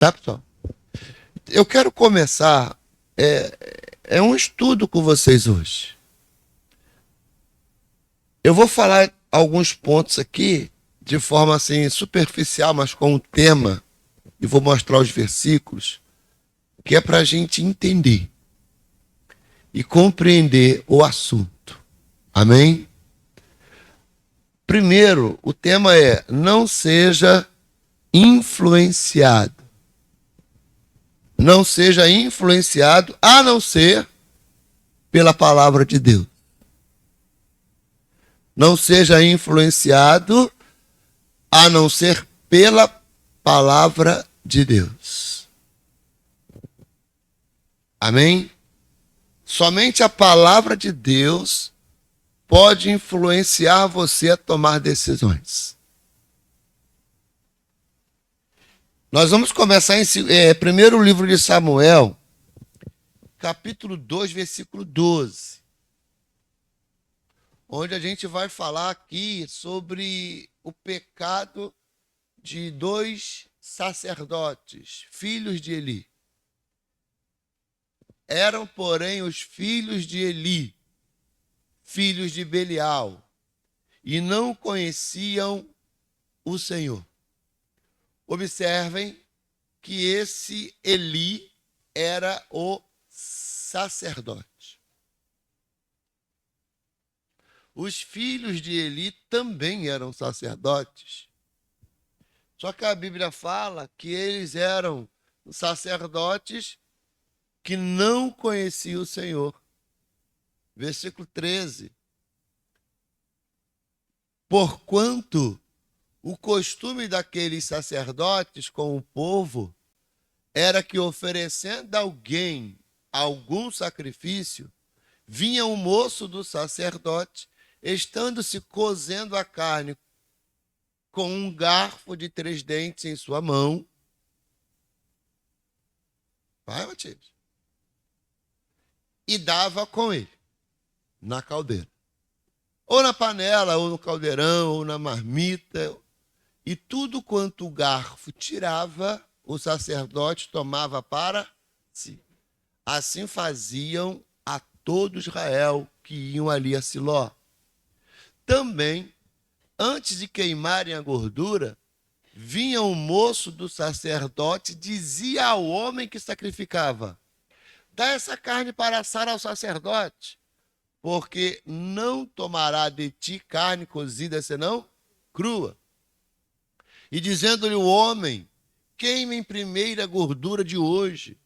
Tá, pessoal? Eu quero começar um estudo com vocês hoje. Eu vou falar alguns pontos aqui de forma assim superficial, mas com um tema, e vou mostrar os versículos, que é para a gente entender e compreender o assunto. Amém? Primeiro, o tema é: não seja influenciado. Não seja influenciado a não ser pela palavra de Deus. Não seja influenciado a não ser pela palavra de Deus. Amém? Somente a palavra de Deus pode influenciar você a tomar decisões. Nós vamos começar em primeiro livro de Samuel, capítulo 2, versículo 12, onde a gente vai falar aqui sobre o pecado de dois sacerdotes, filhos de Eli. Eram, porém, os filhos de Eli, filhos de Belial, e não conheciam o Senhor. Observem que esse Eli era o sacerdote. Os filhos de Eli também eram sacerdotes. Só que a Bíblia fala que eles eram sacerdotes que não conheciam o Senhor. Versículo 13. Porquanto o costume daqueles sacerdotes com o povo era que, oferecendo a alguém algum sacrifício, vinha o moço do sacerdote, estando-se cozendo a carne com um garfo de 3 dentes em sua mão. Vai, Matias. E dava com ele na caldeira. Ou na panela, ou no caldeirão, ou na marmita. E tudo quanto o garfo tirava, o sacerdote tomava para si. Assim faziam a todo Israel que iam ali a Siló. Também, antes de queimarem a gordura, vinha o moço do sacerdote, dizia ao homem que sacrificava: dá essa carne para assar ao sacerdote, porque não tomará de ti carne cozida, senão crua. E dizendo-lhe o homem: queime primeiro a gordura de hoje,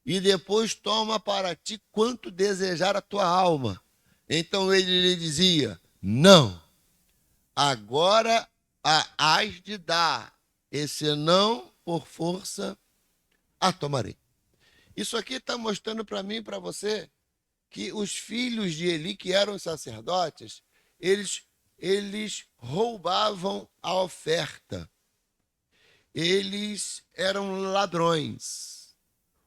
e depois toma para ti quanto desejar a tua alma. Então ele lhe dizia: não, agora hás de dar, e senão, por força, a tomarei. Isso aqui está mostrando para mim e para você que os filhos de Eli, que eram sacerdotes, eles roubavam a oferta. Eles eram ladrões.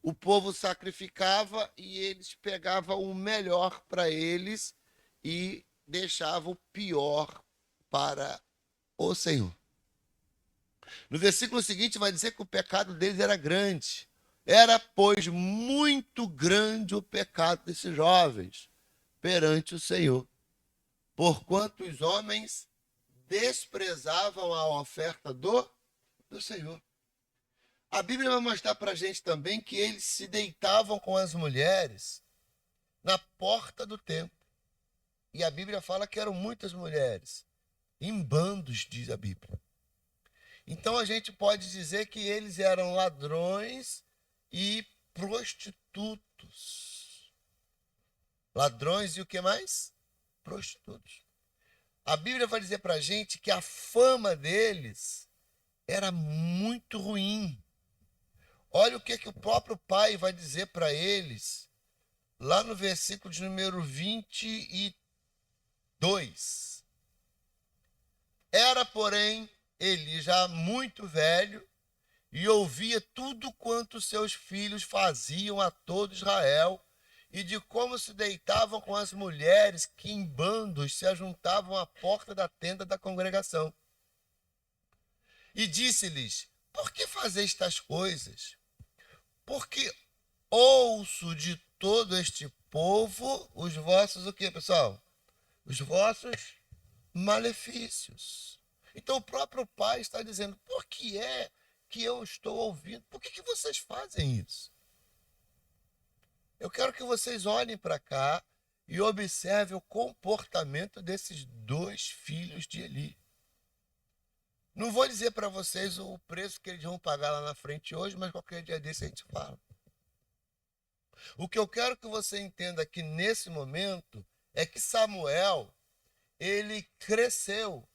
O povo sacrificava e eles pegavam o melhor para eles e deixavam o pior para o Senhor. No versículo seguinte vai dizer que o pecado deles era grande. Era, pois, muito grande o pecado desses jovens perante o Senhor, porquanto os homens desprezavam a oferta do Senhor. A Bíblia vai mostrar para a gente também que eles se deitavam com as mulheres na porta do templo. E a Bíblia fala que eram muitas mulheres, em bandos, diz a Bíblia. Então a gente pode dizer que eles eram ladrões e prostitutos. Ladrões e o que mais? Prostitutos. A Bíblia vai dizer para a gente que a fama deles era muito ruim. Olha o que o próprio pai vai dizer para eles, lá no versículo de número 22. Era, porém, ele já muito velho e ouvia tudo quanto seus filhos faziam a todo Israel e de como se deitavam com as mulheres que em bandos se ajuntavam à porta da tenda da congregação. E disse-lhes: por que fazer estas coisas? Porque ouço de todo este povo os vossos, o que, pessoal? Os vossos malefícios. Então o próprio pai está dizendo, por que é que eu estou ouvindo? Por que vocês fazem isso? Eu quero que vocês olhem para cá e observem o comportamento desses dois filhos de Eli. Não vou dizer para vocês o preço que eles vão pagar lá na frente hoje, mas qualquer dia desse a gente fala. O que eu quero que você entenda aqui nesse momento é que Samuel, ele cresceu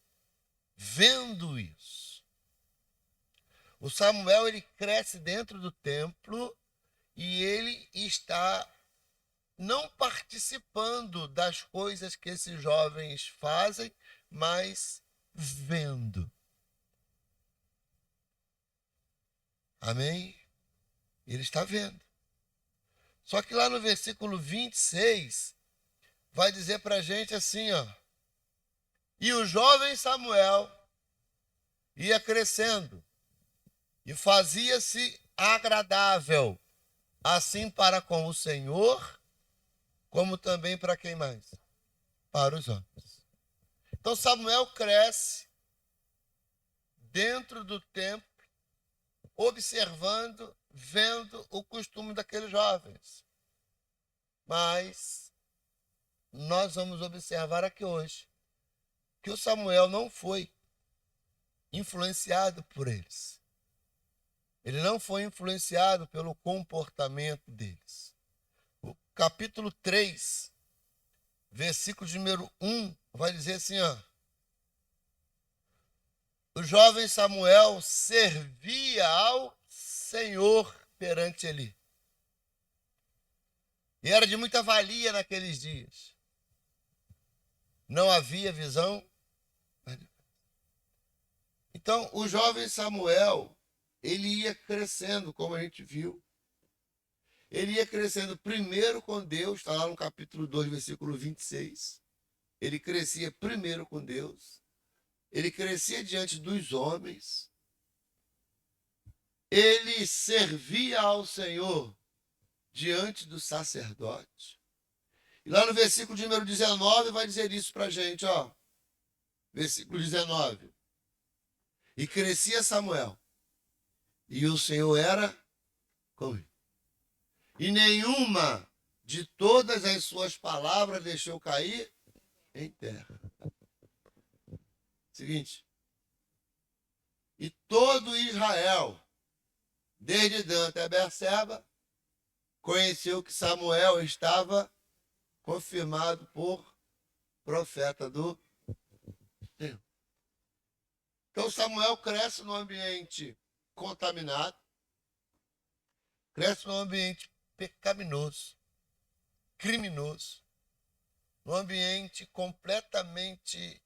vendo isso. O Samuel, ele cresce dentro do templo e ele está não participando das coisas que esses jovens fazem, mas vendo. Amém? Ele está vendo. Só que lá no versículo 26, vai dizer para a gente assim, ó. E o jovem Samuel ia crescendo e fazia-se agradável, assim para com o Senhor, como também para quem mais? Para os homens. Então Samuel cresce dentro do templo, observando, vendo o costume daqueles jovens. Mas nós vamos observar aqui hoje que o Samuel não foi influenciado por eles. Ele não foi influenciado pelo comportamento deles. O capítulo 3, versículo de número 1, vai dizer assim, ó. O jovem Samuel servia ao Senhor perante Eli. E era de muita valia naqueles dias. Não havia visão. Então, o jovem Samuel, ele ia crescendo, como a gente viu. Ele ia crescendo primeiro com Deus, está lá no capítulo 2, versículo 26. Ele crescia primeiro com Deus. Ele crescia diante dos homens. Ele servia ao Senhor diante do sacerdote. E lá no versículo de número 19 vai dizer isso para a gente, ó. Versículo 19. E crescia Samuel, e o Senhor era com ele. E nenhuma de todas as suas palavras deixou cair em terra. Seguinte. E todo Israel, desde Dan até Berseba, conheceu que Samuel estava confirmado por profeta do Senhor. Então Samuel cresce num ambiente contaminado, cresce num ambiente pecaminoso, criminoso, num ambiente completamente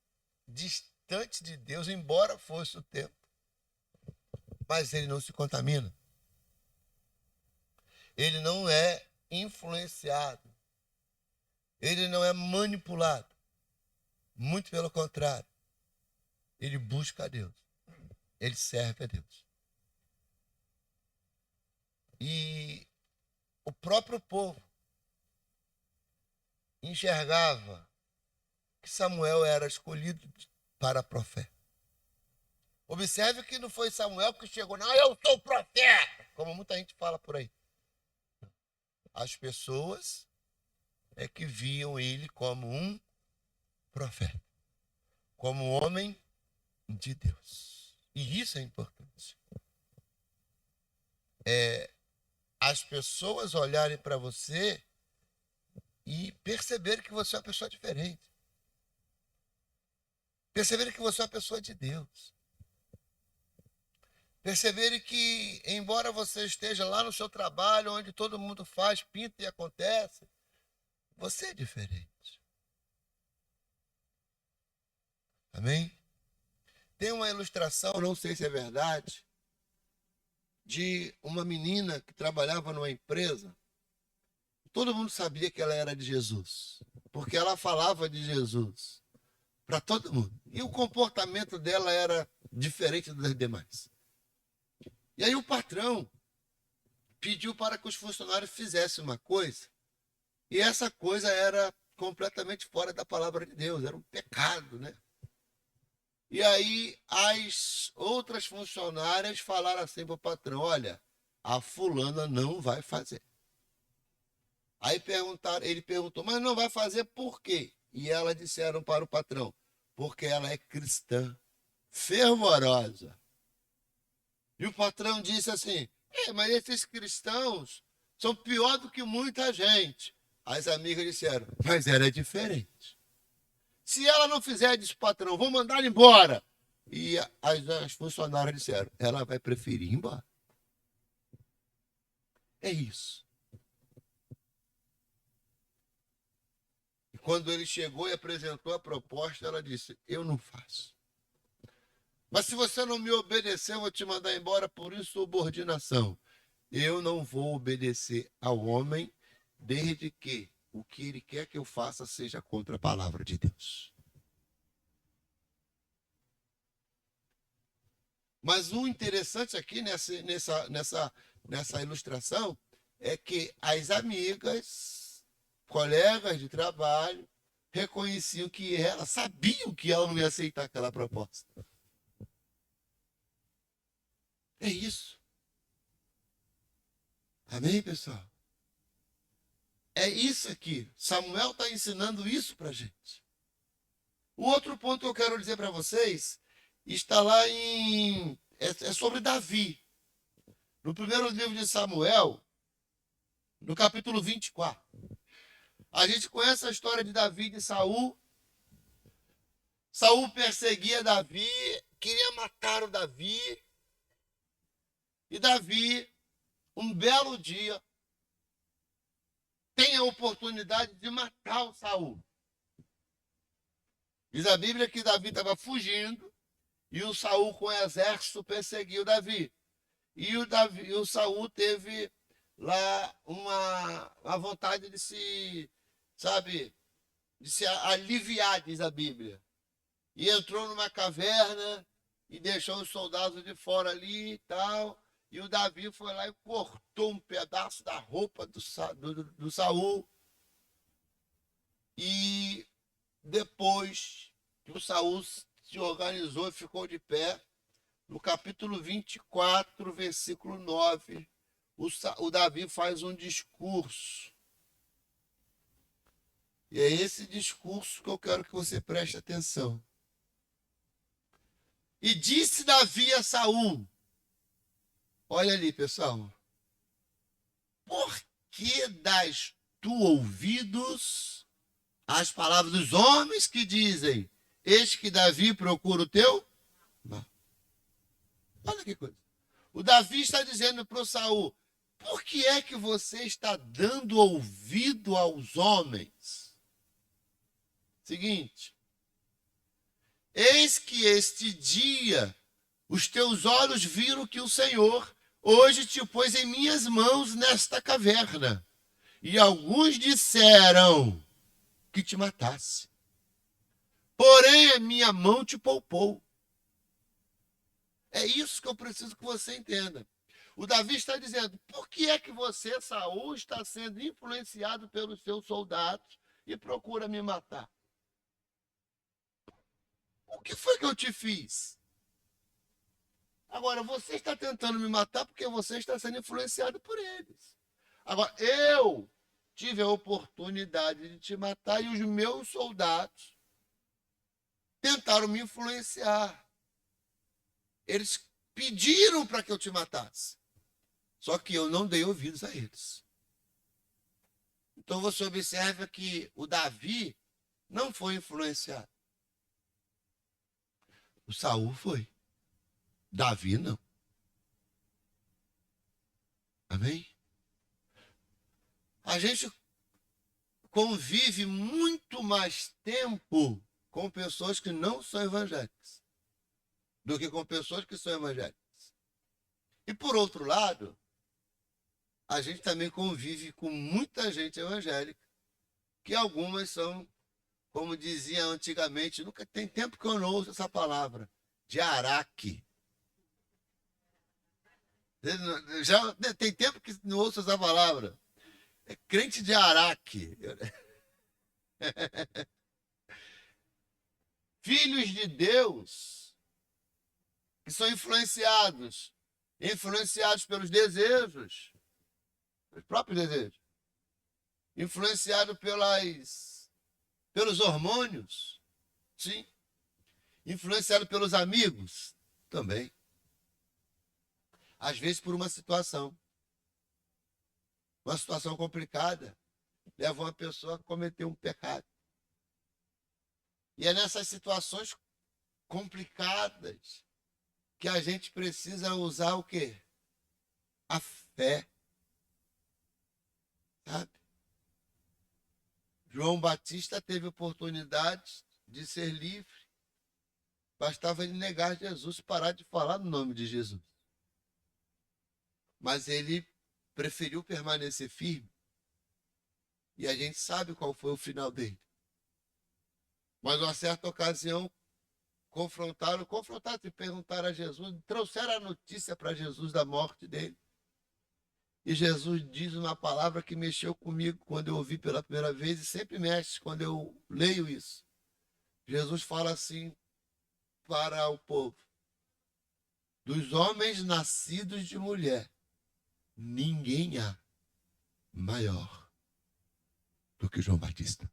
distante de Deus, embora fosse o tempo. Mas ele não se contamina. Ele não é influenciado. Ele não é manipulado. Muito pelo contrário. Ele busca a Deus. Ele serve a Deus. E o próprio povo enxergava que Samuel era escolhido para profeta. Observe que não foi Samuel que chegou, não, eu sou profeta, como muita gente fala por aí. As pessoas é que viam ele como um profeta, como um homem de Deus. E isso é importante. As pessoas olharem para você e perceberem que você é uma pessoa diferente. Perceberem que você é uma pessoa de Deus. Perceberem que, embora você esteja lá no seu trabalho, onde todo mundo faz, pinta e acontece, você é diferente. Amém? Tem uma ilustração, não sei se é verdade, de uma menina que trabalhava numa empresa. Todo mundo sabia que ela era de Jesus, porque ela falava de Jesus para todo mundo. E o comportamento dela era diferente dos demais. E aí o patrão pediu para que os funcionários fizessem uma coisa, e essa coisa era completamente fora da palavra de Deus, era um pecado, né? E aí as outras funcionárias falaram assim para o patrão: olha, a fulana não vai fazer. Aí ele perguntou, mas não vai fazer por quê? E elas disseram para o patrão: porque ela é cristã, fervorosa. E o patrão disse assim: mas esses cristãos são pior do que muita gente. As amigas disseram: mas ela é diferente. Se ela não fizer, disse o patrão, vou mandar ela embora. E as funcionárias disseram: ela vai preferir ir embora. É isso. E quando ele chegou e apresentou a proposta, ela disse: eu não faço. Mas se você não me obedecer, eu vou te mandar embora por insubordinação. Eu não vou obedecer ao homem, desde que o que ele quer que eu faça seja contra a palavra de Deus. Mas o interessante aqui nessa ilustração é que as amigas, colegas de trabalho, reconheciam que ela, sabiam que ela não ia aceitar aquela proposta. É isso. Amém, pessoal? É isso aqui. Samuel está ensinando isso para a gente. O outro ponto que eu quero dizer para vocês está lá é sobre Davi. No primeiro livro de Samuel, no capítulo 24. A gente conhece a história de Davi e de Saul. Saul perseguia Davi, queria matar o Davi. E Davi, um belo dia, tem a oportunidade de matar o Saul. Diz a Bíblia que Davi estava fugindo e o Saul com o exército perseguiu Davi. E o Saul teve lá uma vontade de se aliviar, diz a Bíblia. E entrou numa caverna e deixou os soldados de fora ali e tal. E o Davi foi lá e cortou um pedaço da roupa do Saul. E depois que o Saul se organizou e ficou de pé, no capítulo 24, versículo 9, o Davi faz um discurso. E é esse discurso que eu quero que você preste atenção. E disse Davi a Saul, olha ali, pessoal, por que dás tu ouvidos às palavras dos homens que dizem, eis que Davi procura o teu? Não. Olha que coisa. O Davi está dizendo para o Saul, por que é que você está dando ouvido aos homens? Seguinte, eis que este dia os teus olhos viram que o Senhor hoje te pôs em minhas mãos nesta caverna. E alguns disseram que te matasse. Porém, a minha mão te poupou. É isso que eu preciso que você entenda. O Davi está dizendo, por que é que você, Saul, está sendo influenciado pelos seus soldados e procura me matar? O que foi que eu te fiz? Agora, você está tentando me matar porque você está sendo influenciado por eles. Agora, eu tive a oportunidade de te matar e os meus soldados tentaram me influenciar. Eles pediram para que eu te matasse. Só que eu não dei ouvidos a eles. Então você observa que o Davi não foi influenciado. O Saul foi. Davi não. Amém? A gente convive muito mais tempo com pessoas que não são evangélicas do que com pessoas que são evangélicas. E por outro lado, a gente também convive com muita gente evangélica, que algumas são, como dizia antigamente, nunca tem tempo que eu não ouço essa palavra, de araque. Já tem tempo que não ouço essa palavra. É crente de Araque. Filhos de Deus que são influenciados pelos desejos, os próprios desejos, influenciados pelos hormônios, sim, influenciado pelos amigos, também. Às vezes por uma situação complicada, leva uma pessoa a cometer um pecado. E é nessas situações complicadas que a gente precisa usar o quê? A fé. Sabe? João Batista teve oportunidade de ser livre. Bastava ele negar Jesus, parar de falar no nome de Jesus. Mas ele preferiu permanecer firme. E a gente sabe qual foi o final dele. Mas, numa certa ocasião, confrontaram e perguntaram a Jesus, trouxeram a notícia para Jesus da morte dele. E Jesus diz uma palavra que mexeu comigo quando eu ouvi pela primeira vez e sempre mexe quando eu leio isso. Jesus fala assim para o povo: dos homens nascidos de mulher, ninguém há maior do que João Batista.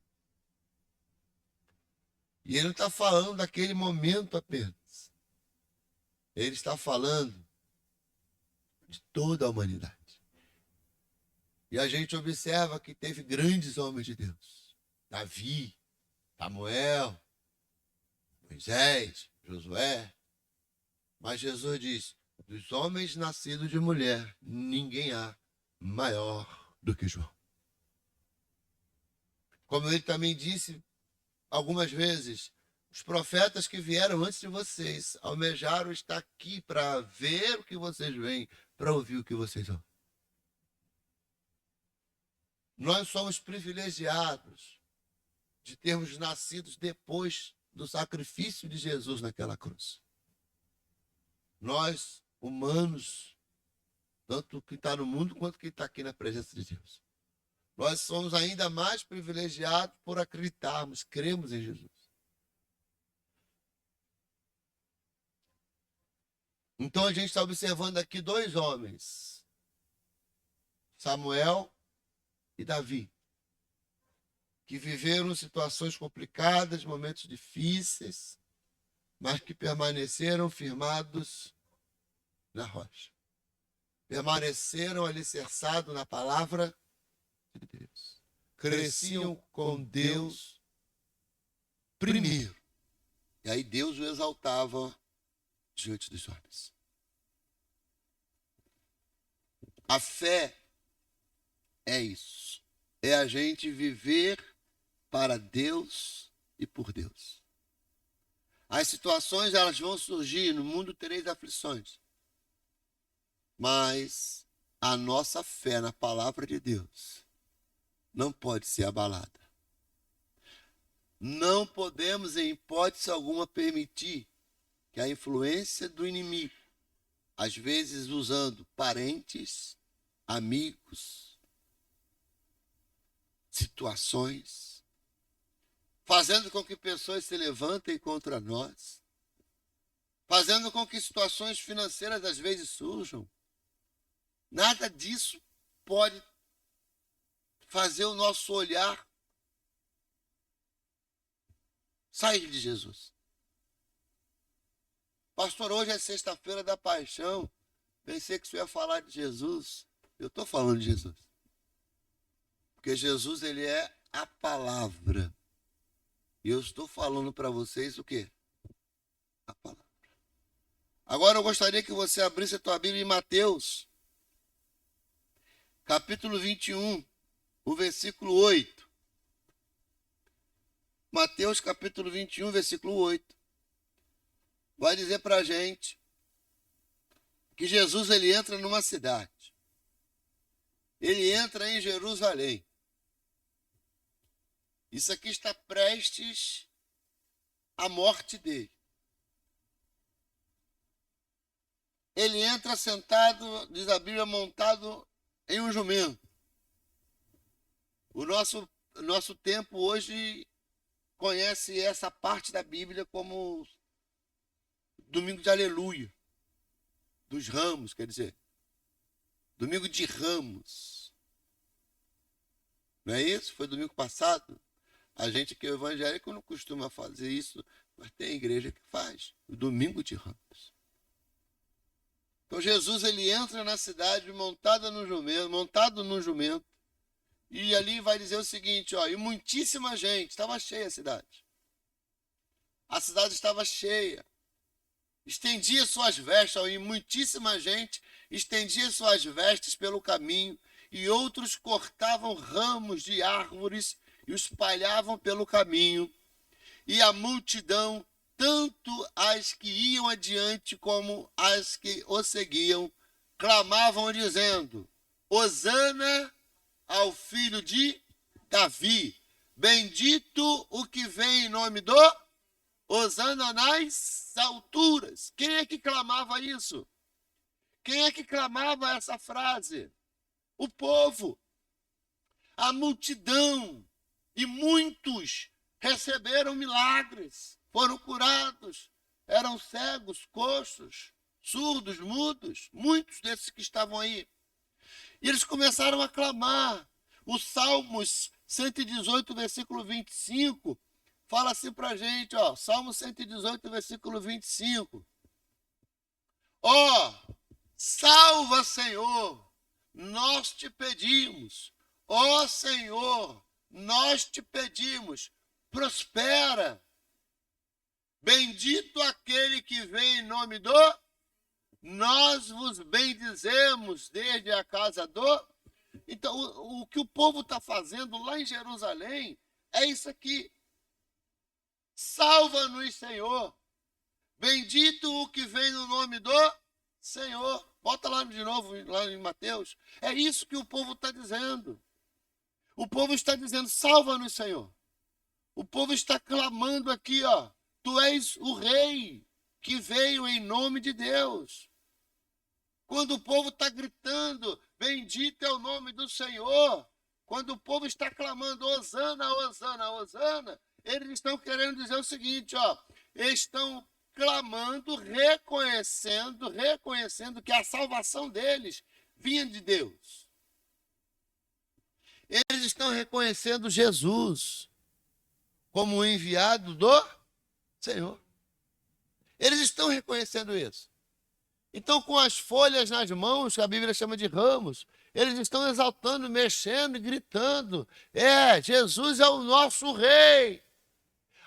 E ele não está falando daquele momento apenas. Ele está falando de toda a humanidade. E a gente observa que teve grandes homens de Deus. Davi, Samuel, Moisés, Josué. Mas Jesus diz: dos homens nascidos de mulher, ninguém há maior do que João. Como ele também disse algumas vezes, os profetas que vieram antes de vocês almejaram estar aqui para ver o que vocês veem, para ouvir o que vocês ouvem. Nós somos privilegiados de termos nascido depois do sacrifício de Jesus naquela cruz. Nós, humanos, tanto que está no mundo quanto que está aqui na presença de Deus, nós somos ainda mais privilegiados por acreditarmos, cremos em Jesus. Então a gente está observando aqui dois homens, Samuel e Davi, que viveram situações complicadas, momentos difíceis, mas que permaneceram firmados na rocha. Permaneceram alicerçados na palavra de Deus. Cresciam com Deus primeiro. E aí Deus o exaltava diante dos homens. A fé é isso. É a gente viver para Deus e por Deus. As situações, elas vão surgir, no mundo tereis aflições. Mas a nossa fé na palavra de Deus não pode ser abalada. Não podemos, em hipótese alguma, permitir que a influência do inimigo, às vezes usando parentes, amigos, situações, fazendo com que pessoas se levantem contra nós, fazendo com que situações financeiras às vezes surjam. Nada disso pode fazer o nosso olhar sair de Jesus. Pastor, hoje é sexta-feira da paixão. Pensei que você ia falar de Jesus. Eu estou falando de Jesus. Porque Jesus, ele é a palavra. E eu estou falando para vocês o quê? A palavra. Agora eu gostaria que você abrisse a tua Bíblia em Mateus, capítulo 21, o versículo 8. Mateus, capítulo 21, versículo 8. Vai dizer para a gente que Jesus, ele entra numa cidade. Ele entra em Jerusalém. Isso aqui está prestes à morte dele. ele entra sentado, diz a Bíblia, montado em um jumento. O nosso tempo hoje conhece essa parte da Bíblia como Domingo de Aleluia, dos Ramos, quer dizer, Domingo de Ramos. Não é isso? Foi domingo passado. A gente que é evangélico não costuma fazer isso, mas tem igreja que faz, o Domingo de Ramos. Então Jesus ele entra na cidade montado no jumento, e ali vai dizer o seguinte, ó, e muitíssima gente, estava cheia a cidade. A cidade estava cheia. Estendia suas vestes, e muitíssima gente estendia suas vestes pelo caminho, e outros cortavam ramos de árvores e os espalhavam pelo caminho. E a multidão, tanto as que iam adiante como as que o seguiam, clamavam dizendo, Hosana ao filho de Davi, bendito o que vem em nome do Hosana nas alturas. Quem é que clamava isso? Quem é que clamava essa frase? O povo, a multidão, e muitos receberam milagres, foram curados, eram cegos, coxos, surdos, mudos, muitos desses que estavam aí. E eles começaram a clamar. O Salmos 118, versículo 25, fala assim para a gente, ó, Salmo 118, versículo 25. Ó, salva, Senhor, nós te pedimos. Ó Senhor, nós te pedimos, prospera. Bendito aquele que vem em nome do... Nós vos bendizemos desde a casa do... Então, o que o povo está fazendo lá em Jerusalém é isso aqui. Salva-nos, Senhor. Bendito o que vem no nome do Senhor. Bota lá de novo, lá em Mateus. É isso que o povo está dizendo. O povo está dizendo, salva-nos, Senhor. O povo está clamando aqui, ó. Tu és o rei que veio em nome de Deus. Quando o povo está gritando, bendito é o nome do Senhor. Quando o povo está clamando, Hosana, Hosana, Hosana, eles estão querendo dizer o seguinte, ó. Estão clamando, reconhecendo que a salvação deles vinha de Deus. Eles estão reconhecendo Jesus como o enviado do Senhor. Eles estão reconhecendo isso. Então, com as folhas nas mãos, que a Bíblia chama de ramos, eles estão exaltando, mexendo e gritando. Jesus é o nosso rei.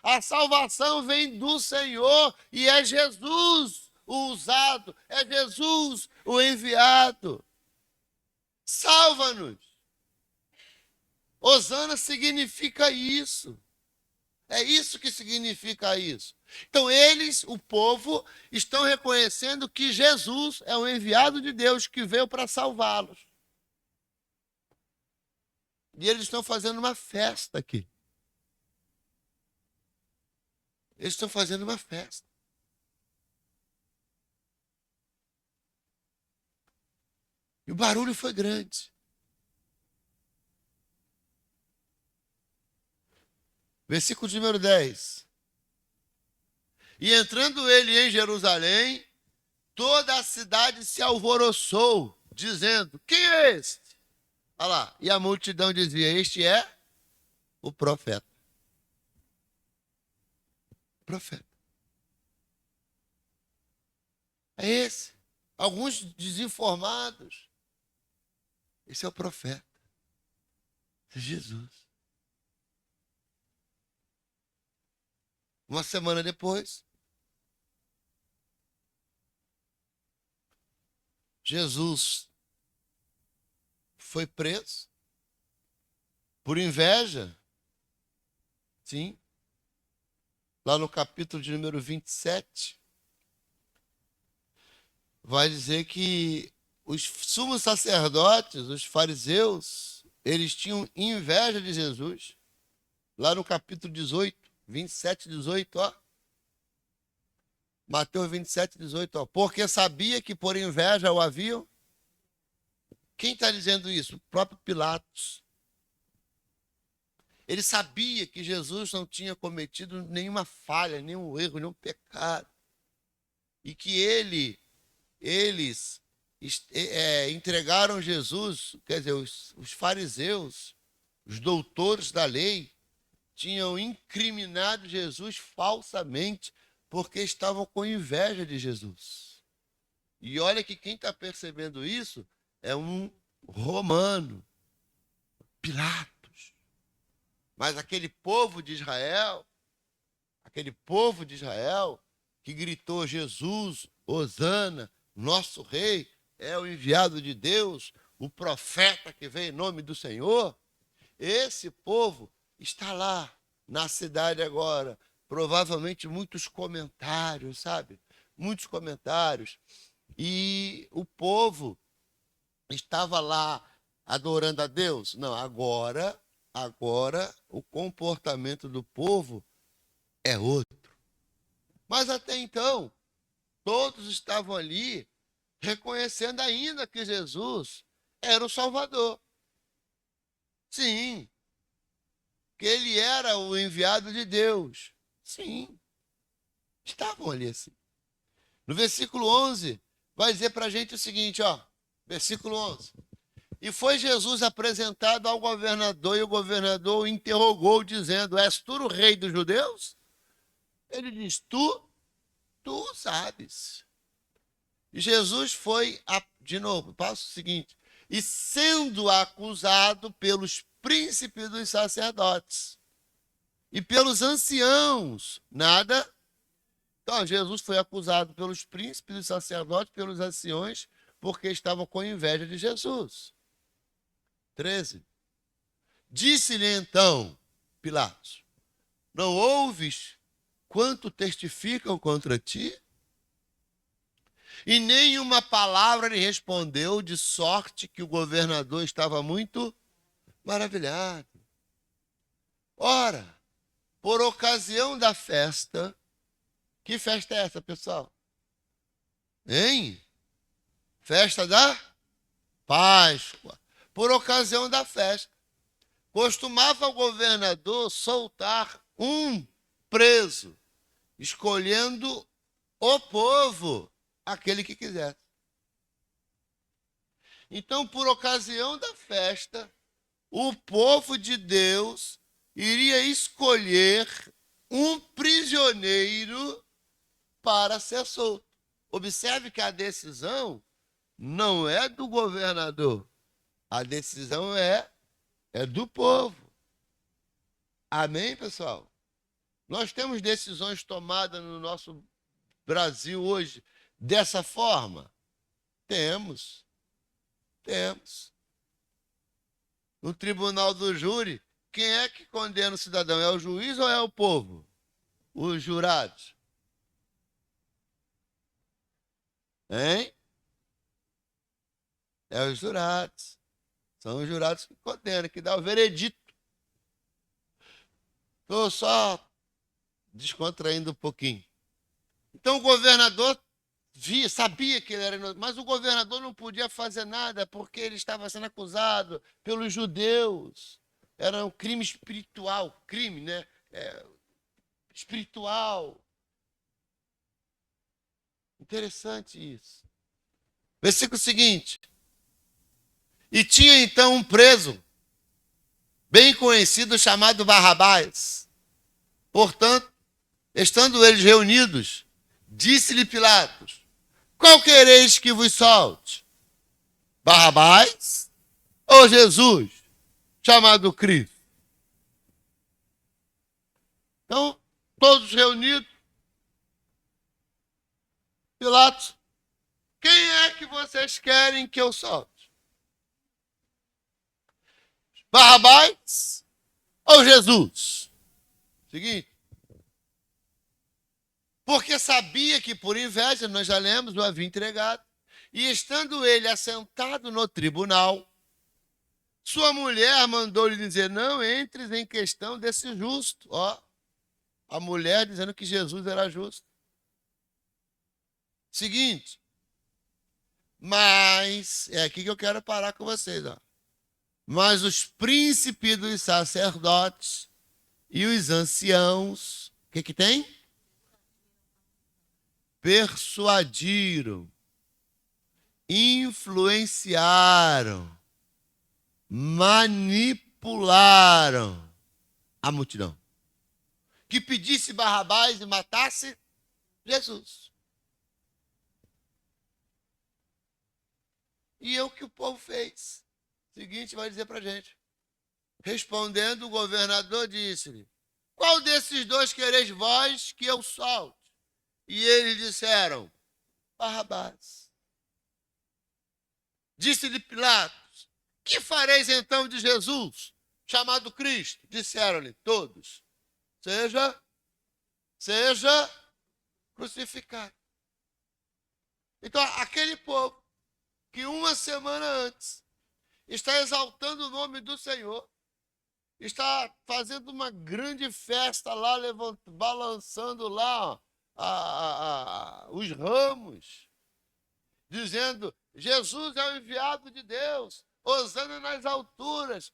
A salvação vem do Senhor e é Jesus o usado, é Jesus o enviado. Salva-nos. Hosana significa isso. É isso que significa isso. Então eles, o povo, estão reconhecendo que Jesus é o enviado de Deus que veio para salvá-los. E eles estão fazendo uma festa aqui. Eles estão fazendo uma festa. E o barulho foi grande. Versículo de número 10. E entrando ele em Jerusalém, toda a cidade se alvoroçou, dizendo, quem é este? Olha lá, e a multidão dizia, este é o profeta. Profeta. É esse. Alguns desinformados. Esse é o profeta. Esse é Jesus. Uma semana depois, Jesus foi preso por inveja. Sim. Lá no capítulo de número 27, vai dizer que os sumos sacerdotes, os fariseus, eles tinham inveja de Jesus. Lá no capítulo 18, 27, 18, ó. Mateus 27, 18. Ó, porque sabia que por inveja o haviam. Quem está dizendo isso? O próprio Pilatos. Ele sabia que Jesus não tinha cometido nenhuma falha, nenhum erro, nenhum pecado. E que eles entregaram Jesus, quer dizer, os fariseus, os doutores da lei, tinham incriminado Jesus falsamente porque estavam com inveja de Jesus. E olha que quem está percebendo isso é um romano, Pilatos. Mas aquele povo de Israel que gritou: Jesus, Hosana, nosso rei, é o enviado de Deus, o profeta que vem em nome do Senhor. Esse povo está lá na cidade agora. Provavelmente muitos comentários, sabe? Muitos comentários. E o povo estava lá adorando a Deus? Não, agora o comportamento do povo é outro. Mas até então, todos estavam ali reconhecendo ainda que Jesus era o Salvador. Sim, que ele era o enviado de Deus. Sim, estavam ali assim. No versículo 11, vai dizer para a gente o seguinte, ó, versículo 11. E foi Jesus apresentado ao governador, e o governador o interrogou, dizendo: és tu o rei dos judeus? Ele diz: tu sabes. E Jesus foi, de novo, passo seguinte, e sendo acusado pelos príncipes dos sacerdotes e pelos anciãos, nada. Então, Jesus foi acusado pelos príncipes dos sacerdotes, pelos anciões, porque estavam com inveja de Jesus. 13. Disse-lhe então Pilatos: não ouves quanto testificam contra ti? E nenhuma palavra lhe respondeu, de sorte que o governador estava muito maravilhado. Ora, por ocasião da festa, que festa é essa, pessoal? Hein? Festa da Páscoa. Por ocasião da festa, costumava o governador soltar um preso, escolhendo o povo, aquele que quisesse. Então, por ocasião da festa, o povo de Deus iria escolher um prisioneiro para ser solto. Observe que a decisão não é do governador, a decisão é do povo. Amém, pessoal? Nós temos decisões tomadas no nosso Brasil hoje dessa forma? Temos. No tribunal do júri, quem é que condena o cidadão? É o juiz ou é o povo? Os jurados. Hein? É os jurados. São os jurados que condenam, que dão o veredito. Estou só descontraindo um pouquinho. Então o governador sabia que ele era inocente, mas o governador não podia fazer nada porque ele estava sendo acusado pelos judeus. Era um crime espiritual, né? Espiritual. Interessante isso. Versículo seguinte. E tinha então um preso, bem conhecido, chamado Barrabás. Portanto, estando eles reunidos, disse-lhe Pilatos: qual quereis que vos solte? Barrabás ou Jesus, chamado Cristo? Então, todos reunidos, Pilatos: quem é que vocês querem que eu solte? Barrabás ou Jesus? Seguinte. Porque sabia que por inveja, nós já lemos, o havia entregado. E estando ele assentado no tribunal, sua mulher mandou-lhe dizer: não entres em questão desse justo. Ó, a mulher dizendo que Jesus era justo. Seguinte, mas, é aqui que eu quero parar com vocês, ó. Mas os príncipes dos sacerdotes e os anciãos, o que que tem? Persuadiram, influenciaram, manipularam a multidão que pedisse Barrabás e matasse Jesus. E é o que o povo fez. O seguinte vai dizer para a gente. Respondendo, o governador disse-lhe: qual desses dois quereis vós que eu solte? E eles disseram: Barrabás. Disse-lhe Pilatos: que fareis então de Jesus, chamado Cristo? Disseram-lhe todos: seja crucificado. Então, aquele povo que uma semana antes está exaltando o nome do Senhor, está fazendo uma grande festa lá, balançando lá os ramos, dizendo: Jesus é o enviado de Deus, hosana nas alturas,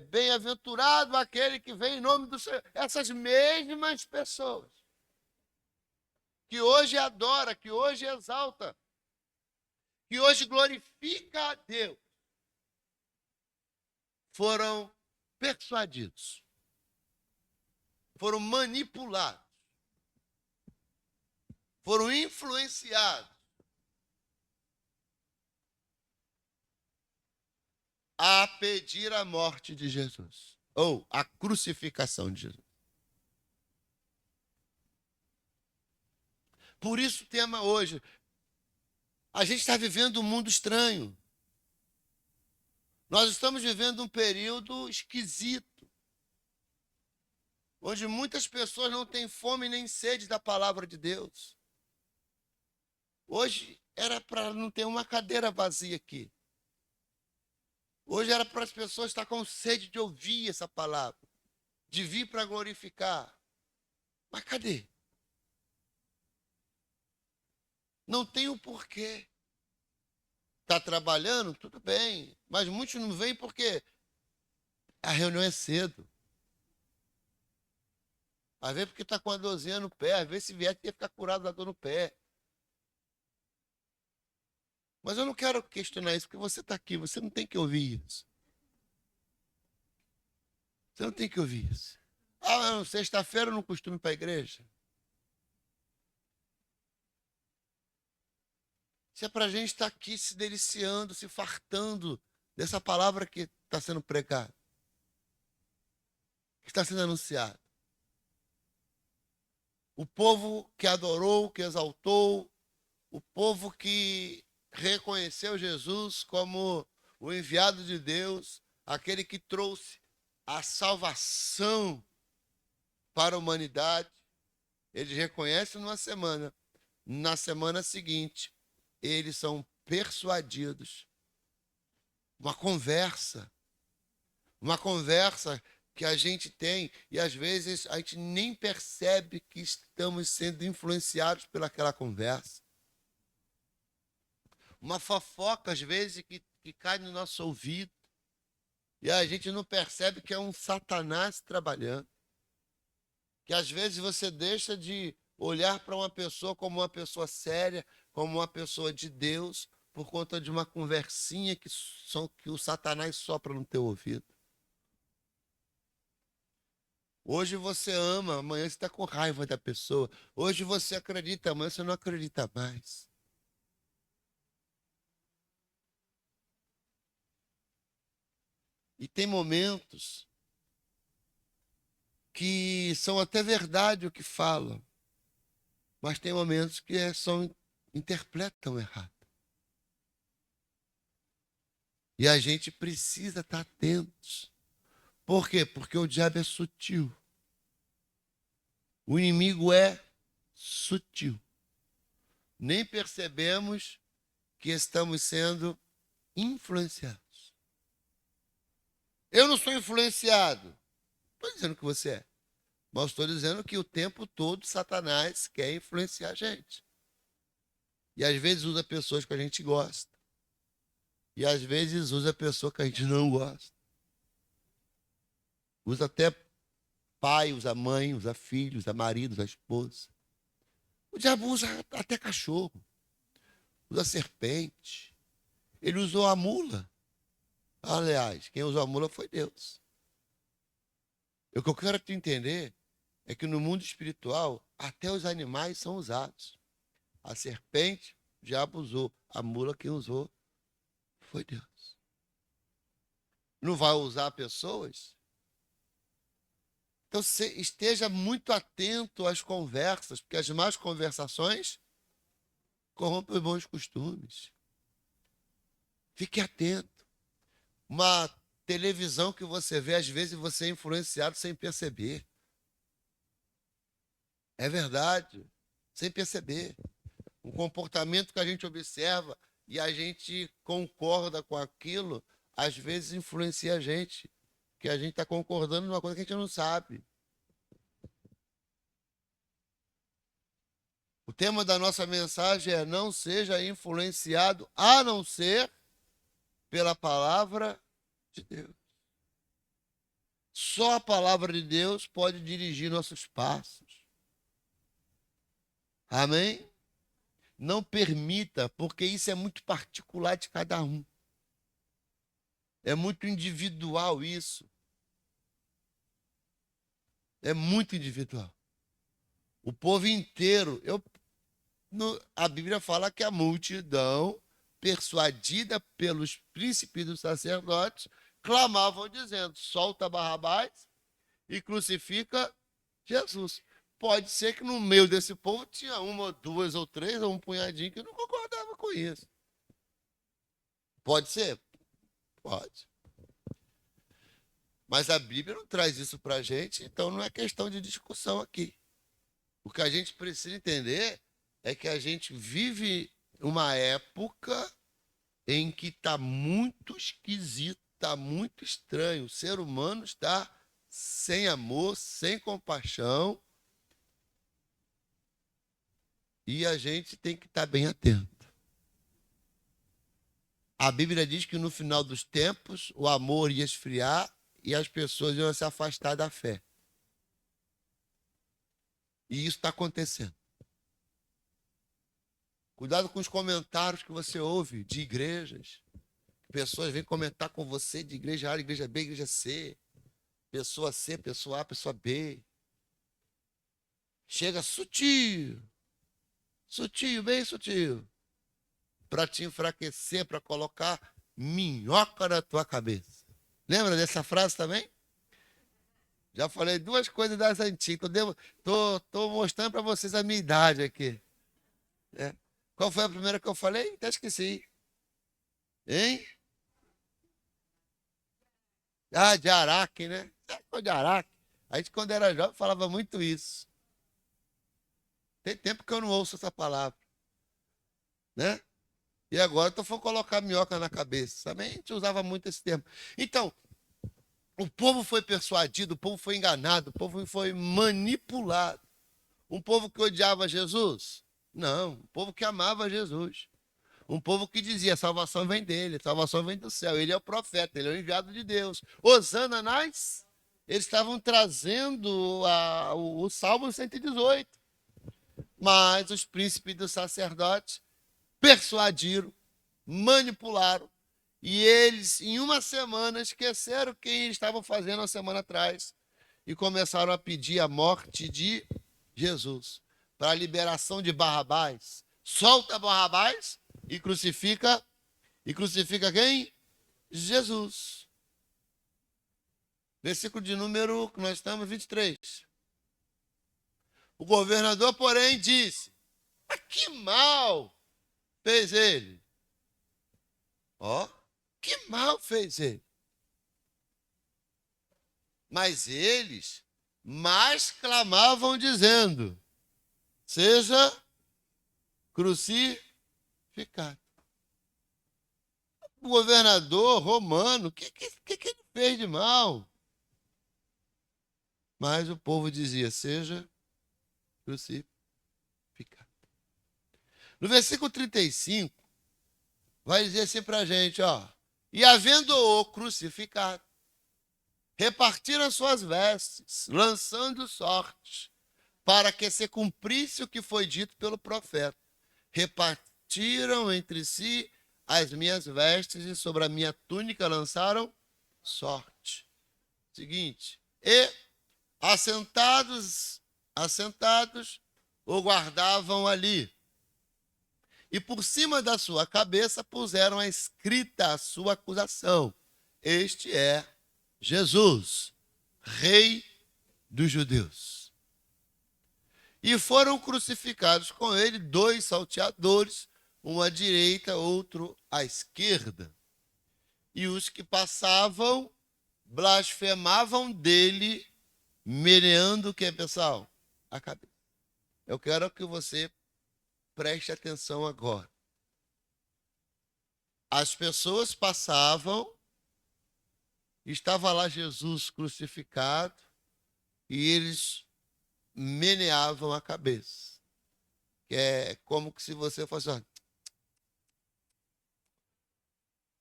bem-aventurado aquele que vem em nome do Senhor. Essas mesmas pessoas que hoje adora, que hoje exalta, que hoje glorifica a Deus, foram persuadidos, foram manipulados, foram influenciados a pedir a morte de Jesus, ou a crucificação de Jesus. Por isso o tema hoje, a gente está vivendo um mundo estranho. Nós estamos vivendo um período esquisito, onde muitas pessoas não têm fome nem sede da palavra de Deus. Hoje era para não ter uma cadeira vazia aqui. Hoje era para as pessoas estar com sede de ouvir essa palavra, de vir para glorificar. Mas cadê? Não tem o porquê. Está trabalhando? Tudo bem. Mas muitos não vêm porque a reunião é cedo. Às vezes porque está com a dorzinha no pé. Às vezes se vier, tem que ficar curado da dor no pé. Mas eu não quero questionar isso, porque você está aqui. Você não tem que ouvir isso. Você não tem que ouvir isso. Ah, sexta-feira eu não costumo ir para a igreja. Se é para a gente estar aqui se deliciando, se fartando dessa palavra que está sendo pregada, que está sendo anunciada. O povo que adorou, que exaltou, o povo que reconheceu Jesus como o enviado de Deus, aquele que trouxe a salvação para a humanidade, eles reconhecem numa semana. Na semana seguinte, eles são persuadidos. Uma conversa que a gente tem e às vezes a gente nem percebe que estamos sendo influenciados pelaquela conversa. Uma fofoca, às vezes, que cai no nosso ouvido e a gente não percebe que é um Satanás trabalhando. Que às vezes você deixa de olhar para uma pessoa como uma pessoa séria, como uma pessoa de Deus, por conta de uma conversinha que o Satanás sopra no teu ouvido. Hoje você ama, amanhã você está com raiva da pessoa. Hoje você acredita, amanhã você não acredita mais. E tem momentos que são até verdade o que falam, mas tem momentos que interpretam errado. E a gente precisa estar atentos. Por quê? Porque o diabo é sutil. O inimigo é sutil. Nem percebemos que estamos sendo influenciados. Eu não sou influenciado. Estou dizendo que você é. Mas estou dizendo que o tempo todo Satanás quer influenciar a gente. E às vezes usa pessoas que a gente gosta. E às vezes usa pessoa que a gente não gosta. Usa até pai, usa mãe, usa filho, usa marido, usa esposa. O diabo usa até cachorro, usa serpente. Ele usou a mula. Aliás, quem usou a mula foi Deus. O que eu quero te entender é que no mundo espiritual, até os animais são usados. A serpente, o diabo usou. A mula, quem usou foi Deus. Não vai usar pessoas? Então, esteja muito atento às conversas, porque as más conversações corrompem os bons costumes. Fique atento. Uma televisão que você vê, às vezes você é influenciado sem perceber. É verdade, sem perceber. Um comportamento que a gente observa e a gente concorda com aquilo, às vezes influencia a gente, que a gente está concordando numa coisa que a gente não sabe. O tema da nossa mensagem é: não seja influenciado a não ser pela palavra de Deus. Só a palavra de Deus pode dirigir nossos passos. Amém? Não permita, porque isso é muito particular de cada um. É muito individual isso. É muito individual. O povo inteiro. A Bíblia fala que a multidão, persuadida pelos príncipes dos sacerdotes, clamavam dizendo: solta Barrabás e crucifica Jesus. Pode ser que no meio desse povo tinha uma, duas ou três, ou um punhadinho que não concordava com isso. Pode ser? Pode. Mas a Bíblia não traz isso para a gente, então não é questão de discussão aqui. O que a gente precisa entender é que a gente vive uma época em que está muito esquisito, está muito estranho. O ser humano está sem amor, sem compaixão, e a gente tem que estar bem atento. A Bíblia diz que no final dos tempos o amor ia esfriar e as pessoas iam se afastar da fé. E isso está acontecendo. Cuidado com os comentários que você ouve de igrejas. Pessoas vêm comentar com você de igreja A, igreja B, igreja C. Pessoa C, pessoa A, pessoa B. Chega sutil. Sutil, bem sutil. Para te enfraquecer, para colocar minhoca na tua cabeça. Lembra dessa frase também? Já falei duas coisas das antigas. Tô mostrando para vocês a minha idade aqui. É. Qual foi a primeira que eu falei? Até esqueci. Hein? Ah, de Araque, né? De Araque. A gente, quando era jovem, falava muito isso. Tem tempo que eu não ouço essa palavra. Né? E agora eu for colocar minhoca na cabeça. Também a gente usava muito esse termo. Então, o povo foi persuadido, o povo foi enganado, o povo foi manipulado. Um povo que odiava Jesus? Não, um povo que amava Jesus. Um povo que dizia: a salvação vem dele, a salvação vem do céu. Ele é o profeta, ele é o enviado de Deus. Hosana nas. Eles estavam trazendo o Salmo 118. Mas os príncipes dos sacerdotes persuadiram, manipularam. E eles, em uma semana, esqueceram quem eles estavam fazendo a semana atrás. E começaram a pedir a morte de Jesus, para a liberação de Barrabás. Solta Barrabás e crucifica quem? Jesus. Versículo de número que nós estamos, 23. O governador, porém, disse: mas que mal fez ele? Ó, que mal fez ele? Mas eles mais clamavam dizendo: seja crucificado. O governador romano, o que ele fez de mal? Mas o povo dizia: seja crucificado. No versículo 35, vai dizer assim para a gente, ó. E havendo-o crucificado, repartiram as suas vestes, lançando sortes, para que se cumprisse o que foi dito pelo profeta. Repartiram entre si as minhas vestes e sobre a minha túnica lançaram sorte. Seguinte, e assentados, o guardavam ali. E por cima da sua cabeça puseram a escrita a sua acusação. Este é Jesus, Rei dos Judeus. E foram crucificados com ele 2 salteadores, um à direita, outro à esquerda. E os que passavam blasfemavam dele, meneando o que, pessoal? A cabeça. Eu quero que você preste atenção agora. As pessoas passavam, estava lá Jesus crucificado, e eles meneavam a cabeça. Que é como se você fosse, ó,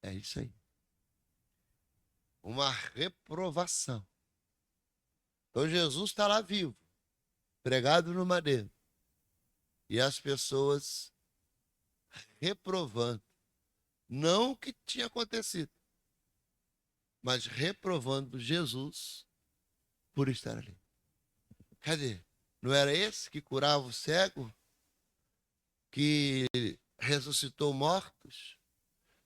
é isso aí. Uma reprovação. Então Jesus está lá vivo, pregado no madeiro. E as pessoas reprovando. Não o que tinha acontecido, mas reprovando Jesus por estar ali. Cadê? Não era esse que curava o cego? Que ressuscitou mortos?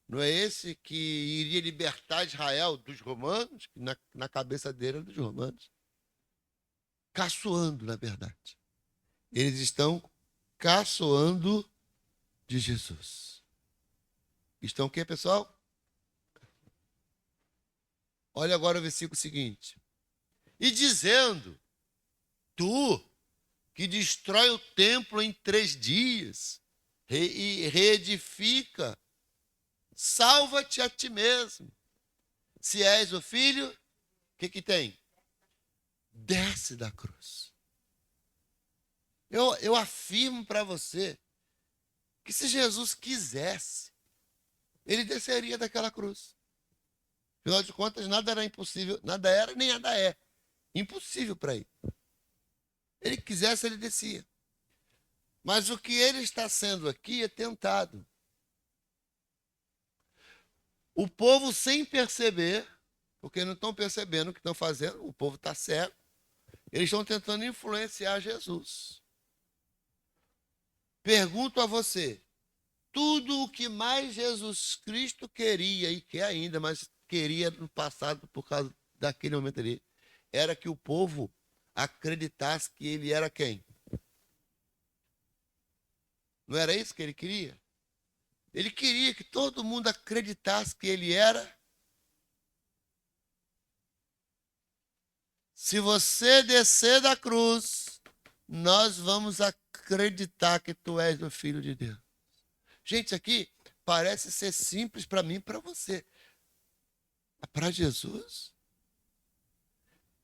Não é esse que iria libertar Israel dos romanos? Que na cabeça dele era dos romanos. Caçoando, na verdade. Eles estão caçoando de Jesus. Estão o quê, pessoal? Olha agora o versículo seguinte. E dizendo, tu que destrói o templo em 3 dias e reedifica, salva-te a ti mesmo. Se és o filho, o que tem? Desce da cruz. Eu afirmo para você que se Jesus quisesse, ele desceria daquela cruz. Afinal de contas, nada era impossível, nada era nem nada é impossível para ele. Ele quisesse, ele descia. Mas o que ele está sendo aqui é tentado. O povo, sem perceber, porque não estão percebendo o que estão fazendo, o povo está cego, eles estão tentando influenciar Jesus. Pergunto a você, tudo o que mais Jesus Cristo queria, e quer ainda, mas queria no passado por causa daquele momento ali, era que o povo acreditasse que ele era quem? Não era isso que ele queria? Ele queria que todo mundo acreditasse que ele era. Se você descer da cruz, nós vamos acreditar que tu és o Filho de Deus. Gente, isso aqui parece ser simples para mim e para você. Para Jesus,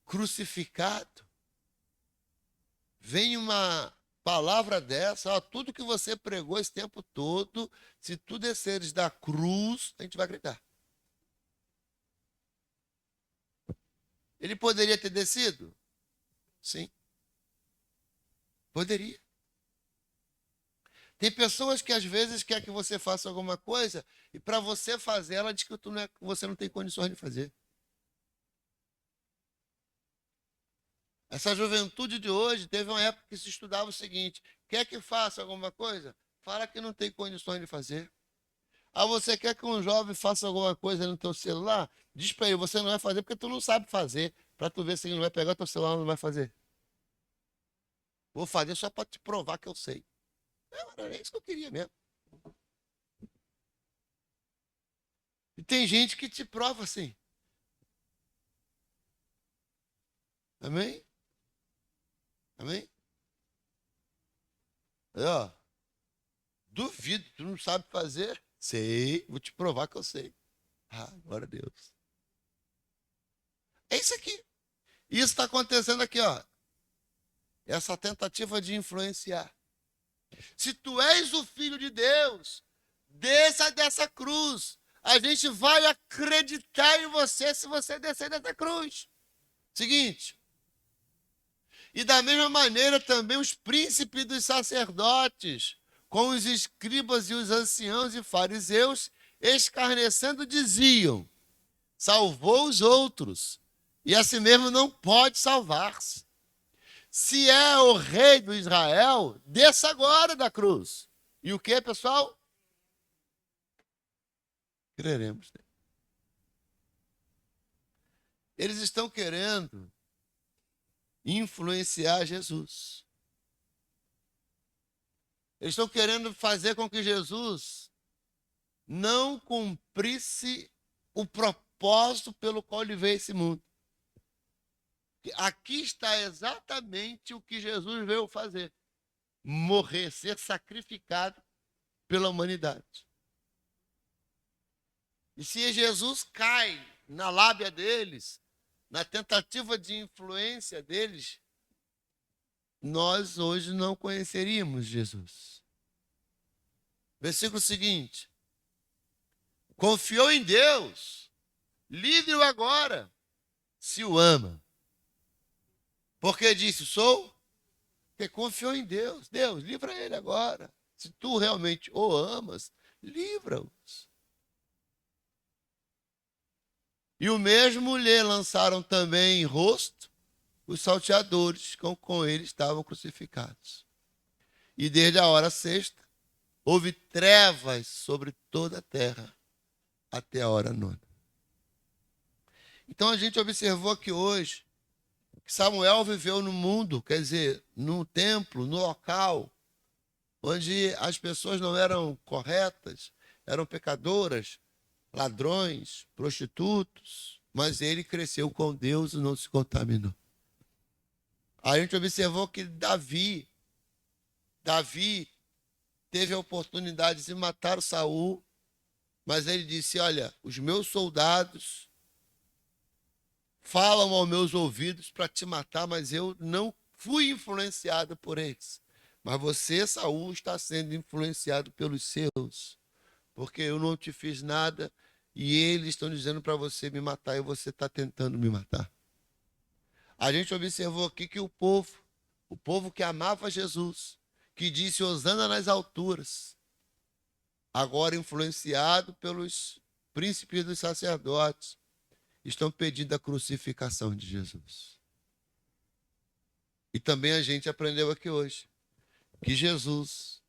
crucificado, vem uma palavra dessa, ó, tudo que você pregou esse tempo todo, se tu desceres da cruz, a gente vai acreditar. Ele poderia ter descido? Sim. Poderia. Tem pessoas que às vezes quer que você faça alguma coisa e para você fazer, ela diz que você não tem condições de fazer. Essa juventude de hoje teve uma época que se estudava o seguinte: quer que faça alguma coisa? Fala que não tem condições de fazer. Ah, você quer que um jovem faça alguma coisa no teu celular? Diz para ele, você não vai fazer porque tu não sabe fazer. Para tu ver se ele não vai pegar o teu celular ou não vai fazer. Vou fazer só para te provar que eu sei. Era isso que eu queria mesmo. E tem gente que te prova assim. Amém? Amém? Aí, ó, duvido, tu não sabe fazer? Sei, vou te provar que eu sei. Ah, glória a Deus. É isso aqui. Isso está acontecendo aqui, ó. Essa tentativa de influenciar. Se tu és o Filho de Deus, desça dessa cruz. A gente vai acreditar em você se você descer dessa cruz. Seguinte. E da mesma maneira também os príncipes dos sacerdotes, com os escribas e os anciãos e fariseus, escarnecendo, diziam: salvou os outros, e assim mesmo não pode salvar-se. Se é o rei do Israel, desça agora da cruz. E o que, pessoal? Creremos. Eles estão querendo influenciar Jesus. Eles estão querendo fazer com que Jesus não cumprisse o propósito pelo qual ele veio a esse mundo. Aqui está exatamente o que Jesus veio fazer: morrer, ser sacrificado pela humanidade. E se Jesus cai na lábia deles, na tentativa de influência deles, nós hoje não conheceríamos Jesus. Versículo seguinte: confiou em Deus, livre-o agora, se o ama. Porque disse, sou? Porque confiou em Deus. Deus, livra ele agora. Se tu realmente o amas, livra-os. E o mesmo lhe lançaram também em rosto os salteadores com ele estavam crucificados. E desde a hora sexta, houve trevas sobre toda a terra até a hora nona. Então a gente observou aqui hoje que Samuel viveu no mundo, quer dizer, no templo, no local, onde as pessoas não eram corretas, eram pecadoras, ladrões, prostitutos, mas ele cresceu com Deus e não se contaminou. A gente observou que Davi teve a oportunidade de matar o Saul, mas ele disse, olha, os meus soldados falam aos meus ouvidos para te matar, mas eu não fui influenciado por eles. Mas você, Saul, está sendo influenciado pelos seus, porque eu não te fiz nada e eles estão dizendo para você me matar e você está tentando me matar. A gente observou aqui que o povo que amava Jesus, que disse Hosana nas alturas, agora influenciado pelos príncipes dos sacerdotes, estão pedindo a crucificação de Jesus. E também a gente aprendeu aqui hoje que Jesus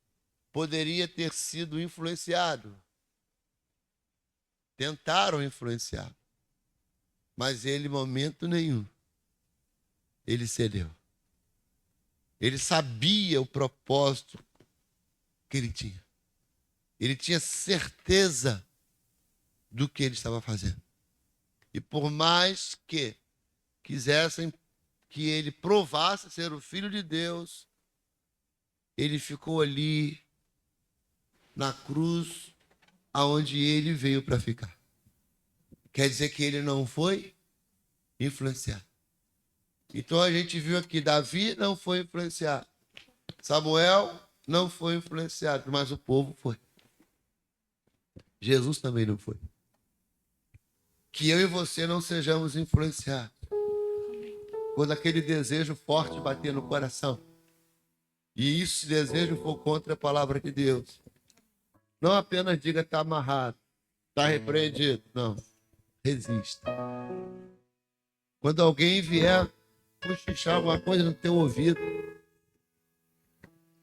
poderia ter sido influenciado. Tentaram influenciar, mas ele, em momento nenhum, ele cedeu. Ele sabia o propósito que ele tinha. Ele tinha certeza do que ele estava fazendo. E por mais que quisessem que ele provasse ser o Filho de Deus, ele ficou ali na cruz aonde ele veio para ficar. Quer dizer que ele não foi influenciado. Então a gente viu aqui, Davi não foi influenciado. Samuel não foi influenciado, mas o povo foi. Jesus também não foi. Que eu e você não sejamos influenciados. Quando aquele desejo forte bater no coração, e esse desejo for contra a palavra de Deus, não apenas diga está amarrado, está repreendido. Não, resista. Quando alguém vier cochichar alguma coisa no teu ouvido,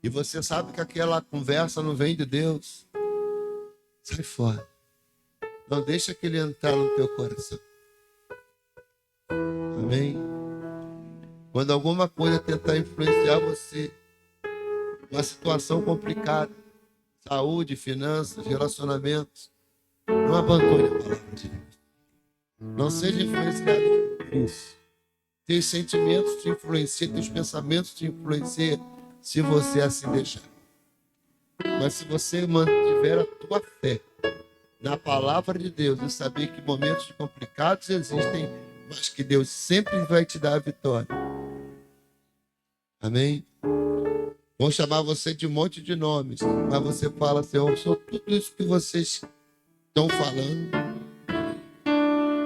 e você sabe que aquela conversa não vem de Deus, sai fora. Não deixa que ele entrar no teu coração. Amém? Quando alguma coisa tentar influenciar você, uma situação complicada, saúde, finanças, relacionamentos, não abandone a palavra de Deus. Não seja influenciado por isso. Teus sentimentos te influenciam, teus pensamentos te influenciam, se você assim deixar. Mas se você mantiver a tua fé na palavra de Deus e saber que momentos complicados existem, mas que Deus sempre vai te dar a vitória. Amém? Vão chamar você de um monte de nomes, mas você fala, Senhor, eu sou tudo isso que vocês estão falando,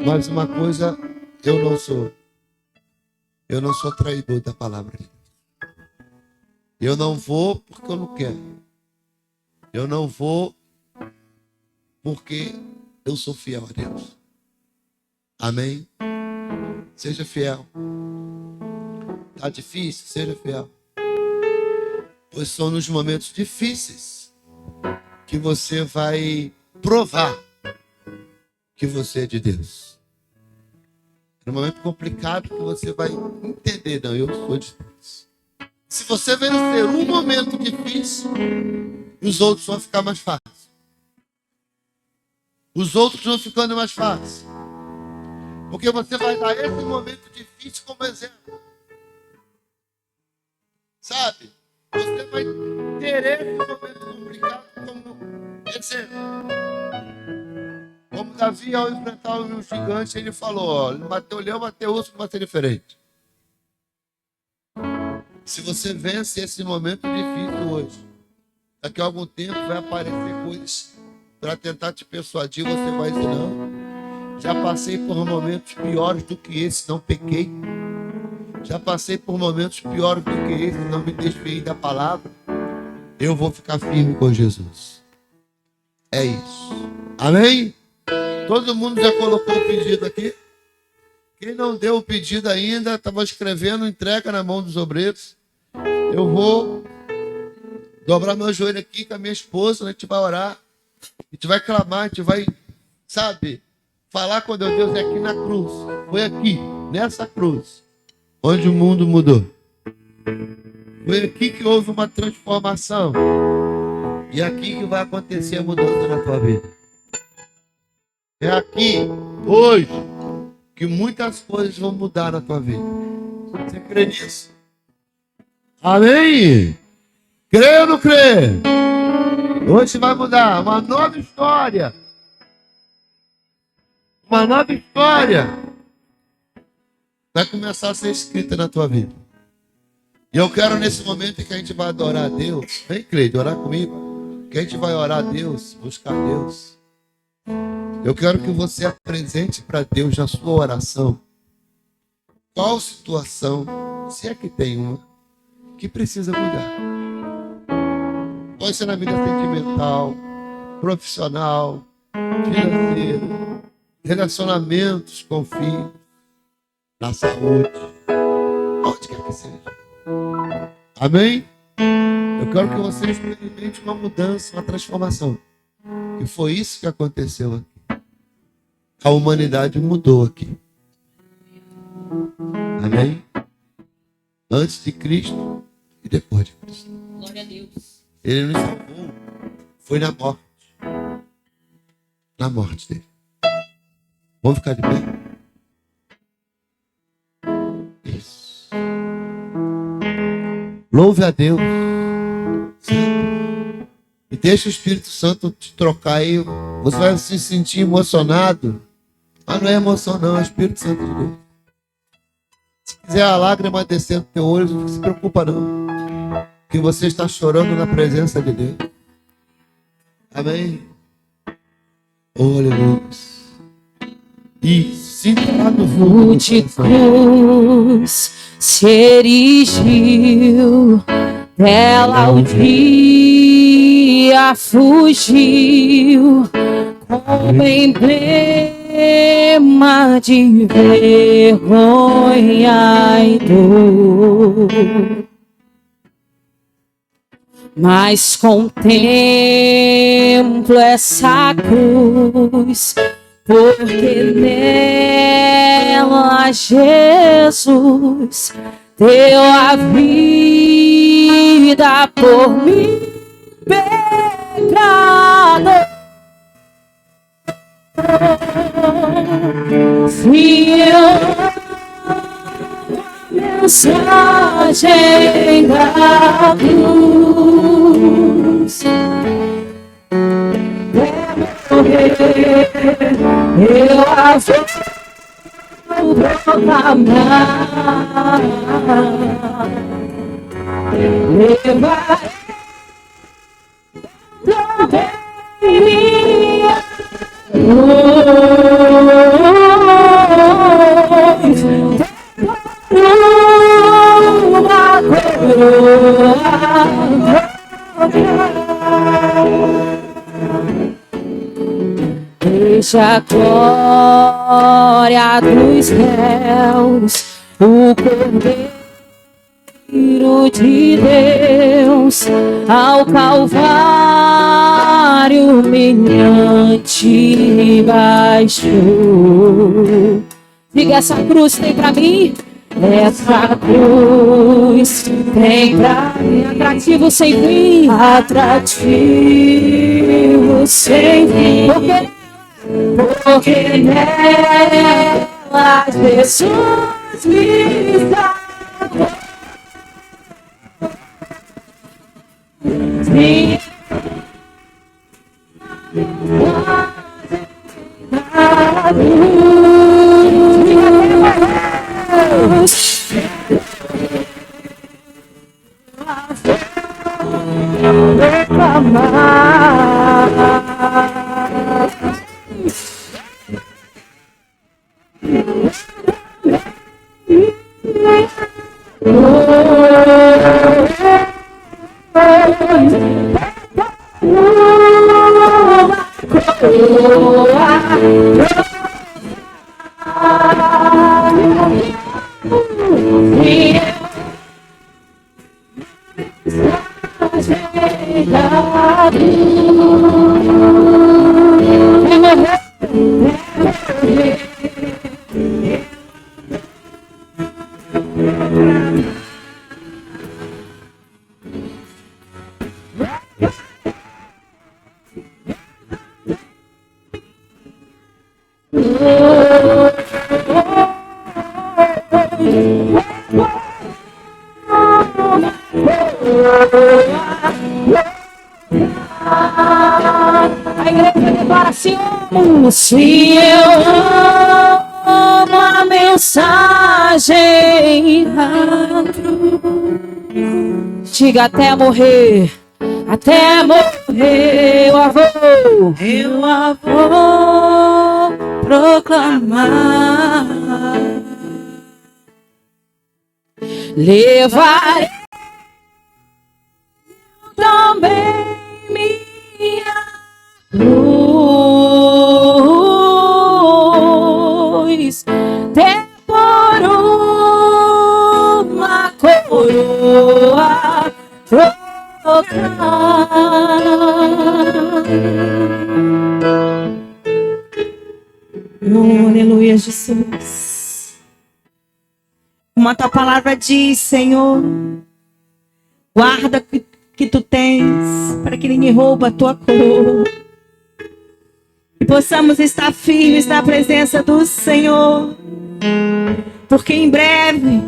mas uma coisa eu não sou. Eu não sou traidor da palavra de Deus. Eu não vou porque eu não quero. Eu não vou porque eu sou fiel a Deus. Amém? Seja fiel. Tá difícil? Seja fiel. Pois são nos momentos difíceis que você vai provar que você é de Deus. É um momento complicado que você vai entender, não, eu sou de Deus. Se você vencer um momento difícil, os outros vão ficar mais fáceis. Os outros vão ficando mais fáceis. Porque você vai dar esse momento difícil como exemplo. Sabe? Você vai ter esse momento complicado como exemplo. Como Davi, ao enfrentar um gigante, ele falou, ó, matei o leão, matei o urso, matei diferente. Se você vence esse momento difícil hoje, daqui a algum tempo vai aparecer coisas para tentar te persuadir, você vai dizer, não, já passei por momentos piores do que esse, não pequei. Já passei por momentos piores do que esse, não me desviei da palavra. Eu vou ficar firme com Jesus. É isso. Amém? Todo mundo já colocou o pedido aqui? Quem não deu o pedido ainda, estava escrevendo, entrega na mão dos obreiros. Eu vou dobrar meu joelho aqui com a minha esposa, a gente vai orar, a gente vai clamar, a gente vai, sabe, falar com Deus, é aqui na cruz. Foi aqui, nessa cruz, onde o mundo mudou. Foi aqui que houve uma transformação. E é aqui que vai acontecer a mudança na tua vida. É aqui, hoje, que muitas coisas vão mudar na tua vida. Você crê nisso? Amém? Crê ou não crê? Hoje vai mudar. Uma nova história. Uma nova história vai começar a ser escrita na tua vida. E eu quero nesse momento que a gente vai adorar a Deus. Vem, Cleide, orar comigo. Que a gente vai orar a Deus, buscar Deus. Eu quero que você apresente para Deus na sua oração qual situação, se é que tem uma, que precisa mudar. Pode ser na vida sentimental, profissional, financeira, relacionamentos com filhos, na saúde, onde quer que seja. Amém? Eu quero que você experimente uma mudança, uma transformação. E foi isso que aconteceu aqui. A humanidade mudou aqui. Amém? Antes de Cristo e depois de Cristo. Glória a Deus. Ele nos salvou. Foi na morte. Na morte dele. Vamos ficar de pé? Isso. Louve a Deus. E deixa o Espírito Santo te trocar aí. Você vai se sentir emocionado. Mas não é emoção não, é o Espírito Santo de Deus. Se quiser a lágrima descer no teu olho, não se preocupa não. Que você está chorando na presença de Deus. Amém? Oh, aleluia. E sinta lá no fundo de cruz se erigiu, dela o dia fugiu, como emblema de vergonha e dor. Mas contemplo essa cruz, porque nela Jesus deu a vida por mim, pecador. Fiel mensagem da cruz, eu proclamar, levarei também minha luz, uma coroa. Deixa a glória dos céus, o Cordeiro de Deus, ao Calvário humilhante baixou. Diga, essa cruz tem pra mim? Essa cruz tem pra mim. Atrativo sem fim. Atrativo sem fim. Porque nela Jesus me salvou. Sim. Se eu amo a mensagem, diga até morrer, eu a vou proclamar, levarei também minha luz, por uma coroa trocar. Aleluia, Jesus. Como a tua palavra diz, Senhor, guarda o que tu tens, para que ninguém rouba a tua coroa. E possamos estar firmes na presença do Senhor, porque em breve,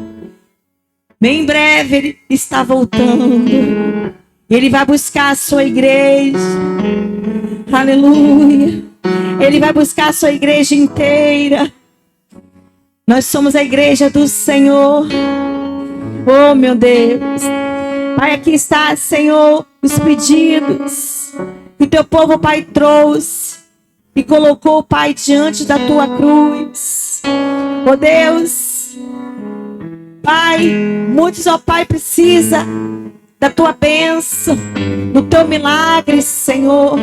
bem breve, Ele está voltando. Ele vai buscar a sua igreja. Aleluia. Ele vai buscar a sua igreja inteira. Nós somos a igreja do Senhor. Oh, meu Deus. Pai, aqui está, Senhor, os pedidos que o teu povo, Pai, trouxe e colocou, Pai, diante da tua cruz. Oh, Deus. Pai, muitos, ó Pai, precisa da tua bênção, do teu milagre, Senhor.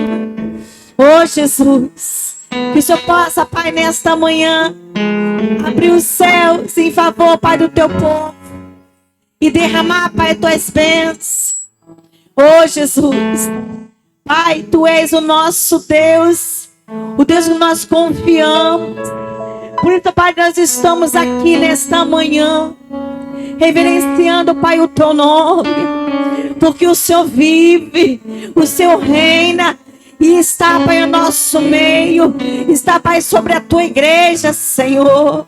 Oh, Jesus, que o Senhor possa, Pai, nesta manhã, abrir os céus em favor, Pai, do teu povo e derramar, Pai, tuas bênçãos. Oh, Jesus, Pai, tu és o nosso Deus, o Deus que nós confiamos. Por isso, Pai, nós estamos aqui nesta manhã, reverenciando, Pai, o teu nome, porque o Senhor vive, o Senhor reina e está, Pai, no nosso meio, está, Pai, sobre a tua igreja, Senhor.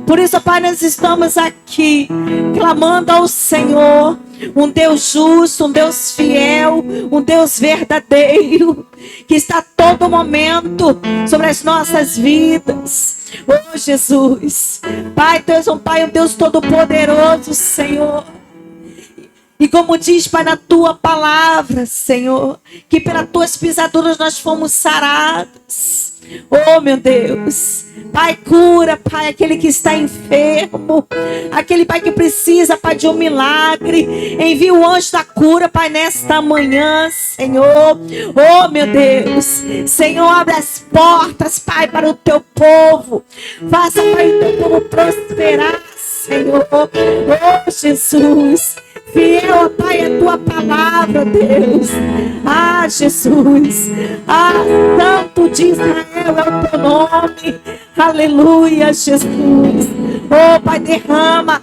Por isso, Pai, nós estamos aqui clamando ao Senhor, um Deus justo, um Deus fiel, um Deus verdadeiro, que está a todo momento sobre as nossas vidas. Oh, Jesus. Pai, Tu és um Pai, um Deus todo-poderoso, Senhor. E como diz, Pai, na Tua palavra, Senhor, que pelas Tuas pisaduras nós fomos sarados. Oh, meu Deus. Pai, cura, Pai, aquele que está enfermo. Aquele, Pai, que precisa, Pai, de um milagre. Envia o anjo da cura, Pai, nesta manhã, Senhor. Oh, meu Deus. Senhor, abre as portas, Pai, para o Teu povo. Faça, Pai, o Teu povo prosperar, Senhor. Oh, Jesus. Fiel, Pai, a Tua palavra, Deus. Ah, Jesus. Ah, Santo de Israel é o Teu nome. Aleluia, Jesus. Oh, Pai, derrama,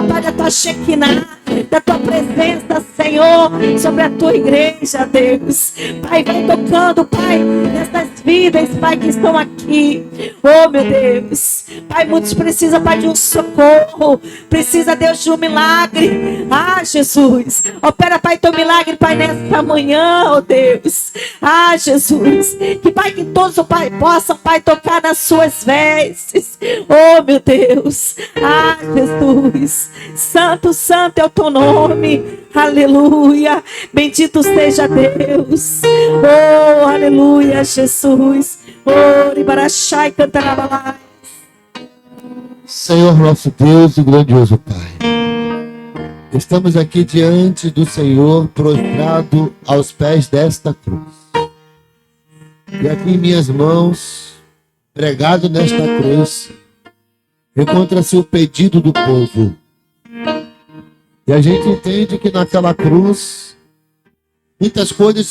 Pai, da Tua Shekinah, da Tua presença, Senhor, sobre a Tua igreja, Deus. Pai, vai tocando, Pai, nessas vidas, Pai, que estão aqui. Oh, meu Deus. Pai, muitos precisam, Pai, de um socorro. Precisa, Deus, de um milagre. Ah, Jesus. Opera, Pai, Teu milagre, Pai, nessa manhã, oh Deus. Ah, Jesus. Que, Pai, que todos, oh, Pai, possam, Pai, tocar nas Suas vestes. Oh, meu Deus. Ah, Jesus. Santo, santo é o Teu nome. Aleluia. Bendito seja Deus. Oh, aleluia, Jesus. Oh, ribarachai cantarabala. Senhor nosso Deus e grandioso Pai, estamos aqui diante do Senhor, prostrado aos pés desta cruz. E aqui em minhas mãos, pregado nesta cruz, encontra-se o pedido do povo. E a gente entende que naquela cruz, muitas coisas